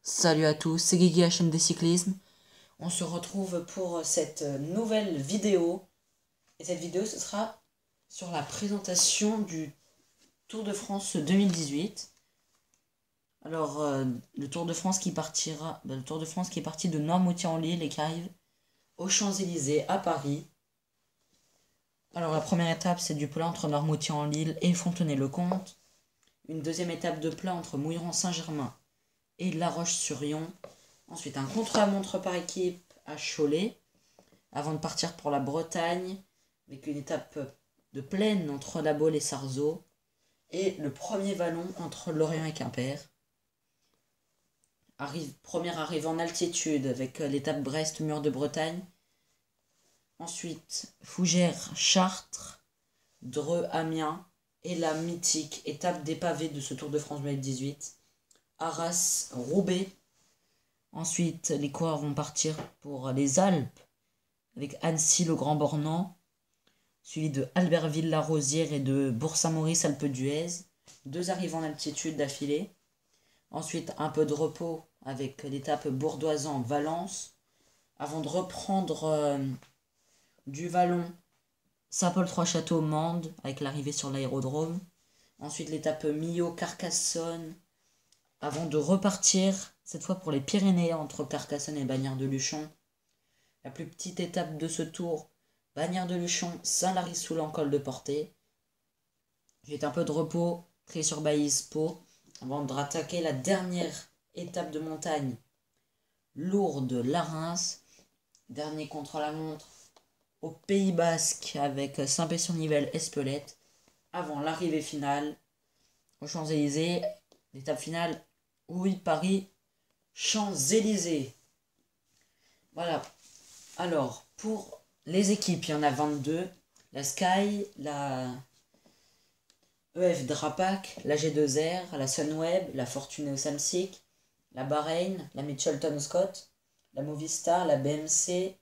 Salut à tous, c'est Guigui HMD Cyclisme. On se retrouve pour cette nouvelle vidéo. Et cette vidéo, ce sera sur la présentation du Tour de France 2018. Alors, le Tour de France qui partira, le Tour de France qui est parti de Noirmoutier-en-l'Île et qui arrive aux Champs-Élysées à Paris. Alors, la première étape, c'est du plat entre Noirmoutier-en-l'Île et Fontenay-le-Comte. Une deuxième étape de plat entre Mouilleron-Saint-Germain et La Roche-sur-Yon. Ensuite, un contre-la-montre par équipe à Cholet, avant de partir pour la Bretagne, avec une étape de plaine entre La Baule et Sarzeau, et le premier vallon entre Lorient et Quimper. Première arrivée en altitude avec l'étape Brest-Mur de Bretagne. Ensuite, Fougères-Chartres, Dreux-Amiens, et la mythique étape des pavés de ce Tour de France 2018. Arras-Roubaix. Ensuite, les coureurs vont partir pour les Alpes avec Annecy-le-Grand-Bornand, suivi de Albertville-la-Rosière et de Bourg-Saint-Maurice-Alpes d'Huez. 2 arrivées en altitude d'affilée. Ensuite, un peu de repos avec l'étape Bourdoisan-Valence, avant de reprendre du vallon Saint-Paul-Trois-Châteaux-Mende avec l'arrivée sur l'aérodrome. Ensuite, l'étape Millau-Carcassonne, avant de repartir, cette fois pour les Pyrénées, entre Carcassonne et Bagnères-de-Luchon. La plus petite étape de ce tour, Bagnères-de-Luchon, Saint-Lary-Soulan, col de Portée. J'ai un peu de repos, Pré-sur-Baïse-Pau, avant de rattaquer la dernière étape de montagne, Lourdes-Larens. Dernier contre-la-montre au Pays Basque avec Saint-Pé-sur-Nivelle-Espelette, avant l'arrivée finale aux Champs-Élysées. L'étape finale, oui, Paris, Champs-Élysées. Voilà. Alors, pour les équipes, il y en a 22. La Sky, la EF Drapac, la G2R, la Sunweb, la Fortuné Samsic, la Bahreïn, la Mitchelton Scott, la Movistar, la BMC,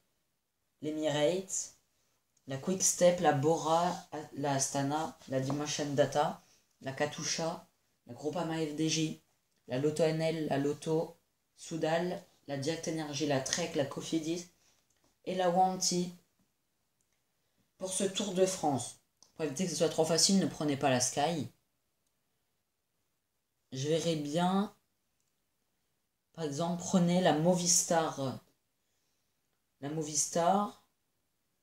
l'Emirates, la Quick-Step, la Bora, la Astana, la Dimension Data, la Katusha, la Groupama FDJ, la Lotto NL, la Lotto, Soudal, la Direct Energy, la Trek, la Cofidis et la Wanty. Pour ce Tour de France, pour éviter que ce soit trop facile, ne prenez pas la Sky. Je verrais bien, par exemple, prenez la Movistar. La Movistar,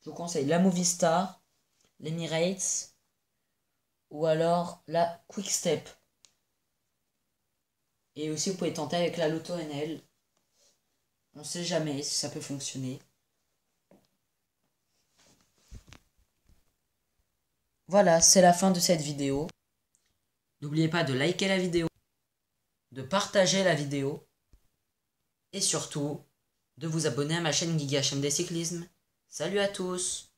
je vous conseille la Movistar, l'Emirates ou alors la Quick-Step. Et aussi, vous pouvez tenter avec la Lotto NL. On ne sait jamais si ça peut fonctionner. Voilà, c'est la fin de cette vidéo. N'oubliez pas de liker la vidéo, de partager la vidéo et surtout de vous abonner à ma chaîne Guigui HMD Cyclisme. Salut à tous!